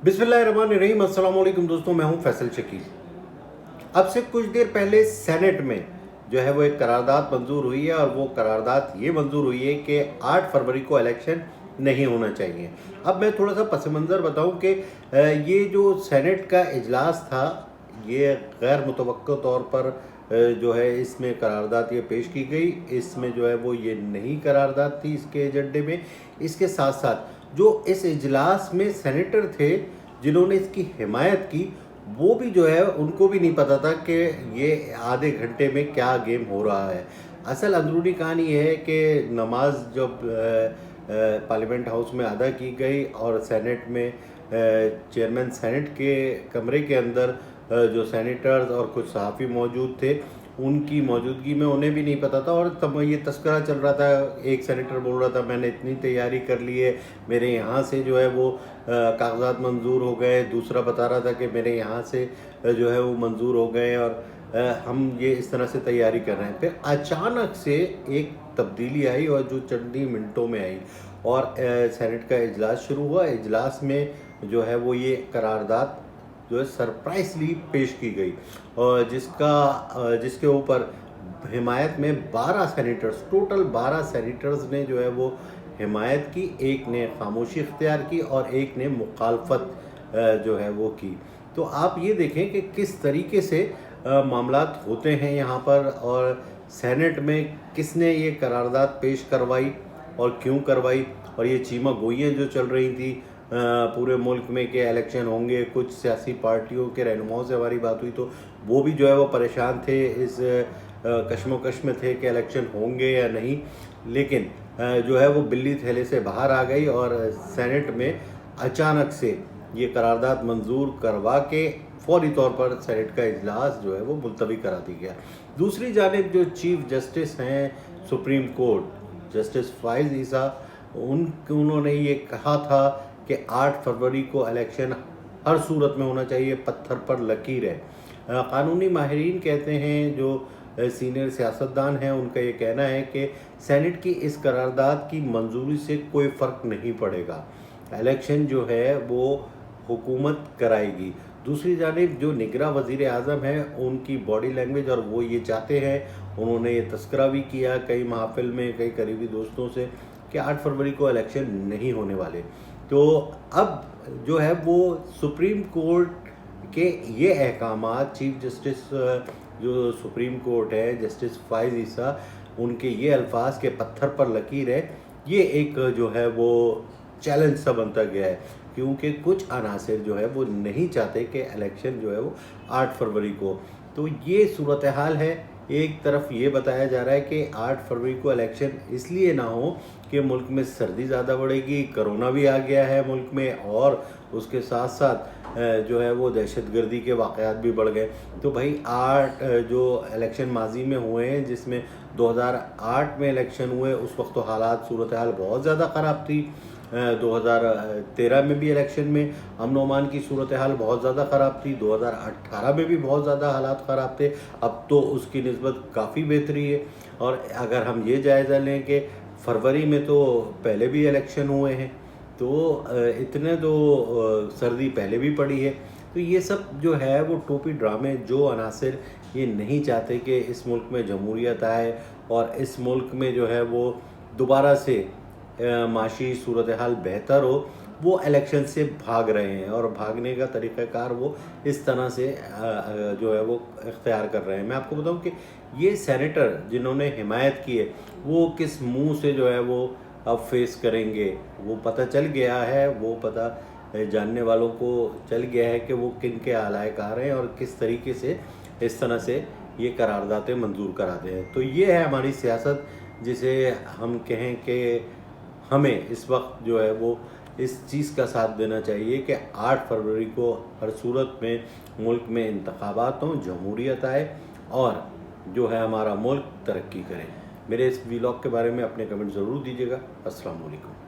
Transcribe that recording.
बिस्मिल्लाहिर्रहमानिर्रहीम। अस्सलाम वालेकुम दोस्तों, मैं हूं फैसल शकील। अब से कुछ देर पहले सेनेट में जो है वो एक करारदाद मंजूर हुई है और वो करारदाद ये मंजूर हुई है कि 8 फरवरी को इलेक्शन नहीं होना चाहिए। अब मैं थोड़ा सा पस मंज़र बताऊं कि ये जो सेनेट का इजलास था, ये गैर मुतवक्को तौर पर जो है इसमें करारदाद ये पेश की गई। इसमें जो है वो ये नहीं करारदाद थी इसके एजेंडे में। इसके साथ साथ जो इस इजलास में सेनेटर थे जिन्होंने इसकी हिमायत की, वो भी जो है उनको भी नहीं पता था कि ये आधे घंटे में क्या गेम हो रहा है। असल अंदरूनी कहानी ये है कि नमाज जब पार्लियामेंट हाउस में अदा की गई और सेनेट में चेयरमैन सेनेट के कमरे के अंदर जो सेनेटर्स और कुछ सहाफ़ी मौजूद थे, उनकी मौजूदगी में उन्हें भी नहीं पता था और तब ये तस्करा चल रहा था। एक सेनेटर बोल रहा था मैंने इतनी तैयारी कर ली है, मेरे यहाँ से जो है वो कागजात मंजूर हो गए। दूसरा बता रहा था कि मेरे यहाँ से जो है वो मंजूर हो गए और हम ये इस तरह से तैयारी कर रहे हैं। फिर अचानक से एक तब्दीली आई और जो चंद मिनटों में आई और सेनेट का इजलास शुरू हुआ। इजलास में जो है वो ये करारदाद जो है सरप्राइजली पेश की गई और जिसके ऊपर हिमायत में 12 सेनेटर्स, टोटल 12 सेनेटर्स ने जो है वो हिमायत की, एक ने खामोशी इख्तियार की और एक ने मुखालफत जो है वो की। तो आप ये देखें कि किस तरीके से मामलात होते हैं यहाँ पर और सेनेट में किसने ये करारदाद पेश करवाई और क्यों करवाई। और ये चीमा गोइयाँ जो चल रही थी पूरे मुल्क में कि इलेक्शन होंगे, कुछ सियासी पार्टियों के रहनुमाओं से हमारी बात हुई तो वो भी जो है वो परेशान थे, इस कश्मोकश में थे कि इलेक्शन होंगे या नहीं। लेकिन जो है वो बिल्ली थैले से बाहर आ गई और सेनेट में अचानक से ये करारदाद मंजूर करवा के फौरी तौर पर सेनेट का इजलास जो है वो मुलतवी करा दी गया। दूसरी जानिब जो चीफ जस्टिस हैं सुप्रीम कोर्ट, जस्टिस फाइज ईसा, उन्होंने ये कहा था कि 8 फरवरी को इलेक्शन हर सूरत में होना चाहिए, पत्थर पर लकीर है। कानूनी माहिरीन कहते हैं, जो सीनियर सियासतदान हैं, उनका ये कहना है कि सेनेट की इस करारदाद की मंजूरी से कोई फ़र्क नहीं पड़ेगा, इलेक्शन जो है वो हुकूमत कराएगी। दूसरी जानिब जो निगरां वज़ीर आज़म है, उनकी बॉडी लैंग्वेज और वो ये चाहते हैं, उन्होंने ये तस्करा भी किया कई महफिल में कई करीबी दोस्तों से कि 8 फरवरी को इलेक्शन नहीं होने वाले। तो अब जो है वो सुप्रीम कोर्ट के ये अहकामात, चीफ जस्टिस जो सुप्रीम कोर्ट है जस्टिस फाइज ईसा, उनके ये अल्फाज के पत्थर पर लकीर है, ये एक जो है वो चैलेंज सा बनता गया है क्योंकि कुछ अनासिर जो है वो नहीं चाहते कि इलेक्शन जो है वो 8 फरवरी को। तो ये सूरत हाल है। एक तरफ ये बताया जा रहा है कि 8 फरवरी को इलेक्शन इसलिए ना हो कि मुल्क में सर्दी ज़्यादा बढ़ेगी, कोरोना भी आ गया है मुल्क में और उसके साथ साथ जो है वो दहशतगर्दी के वाक़यात भी बढ़ गए। तो भाई 8 जो इलेक्शन माजी में हुए हैं, जिसमें 2008 में इलेक्शन हुए, उस वक्त तो हालात सूरत हाल बहुत ज़्यादा ख़राब थी। 2013 में भी इलेक्शन में अमन ओ अमान की सूरत हाल बहुत ज़्यादा ख़राब थी। 2018 में भी बहुत ज़्यादा हालात ख़राब थे। अब तो उसकी निस्बत काफ़ी बेहतरी है। और अगर हम ये जायज़ा लें कि फरवरी में तो पहले भी इलेक्शन हुए हैं, तो इतने तो सर्दी पहले भी पड़ी है। तो ये सब जो है वो टोपी ड्रामे, जो अनासिर ये नहीं चाहते कि इस मुल्क में जमहूरियत आए और इस मुल्क में जो है वो दोबारा से माशी सूरत हाल बेहतर हो, वो इलेक्शन से भाग रहे हैं और भागने का तरीक़ाकार वो इस तरह से जो है वो इख्तियार कर रहे हैं। मैं आपको बताऊं कि ये सेनेटर जिन्होंने हिमायत की है, वो किस मुंह से जो है वो अब फेस करेंगे, वो पता चल गया है, वो पता जानने वालों को चल गया है कि वो किन के आलाए आ रहे हैं और किस तरीके से इस तरह से ये करारदादें मंजूर कराते हैं। तो ये है हमारी सियासत, जिसे हम कहें कि हमें इस वक्त जो है वो इस चीज़ का साथ देना चाहिए कि 8 फरवरी को हर सूरत में मुल्क में इंतखाबात हों, जमहूरियत आए और जो है हमारा मुल्क तरक्की करे। मेरे इस व्लॉग के बारे में अपने कमेंट ज़रूर दीजिएगा। अस्सलाम वालेकुम।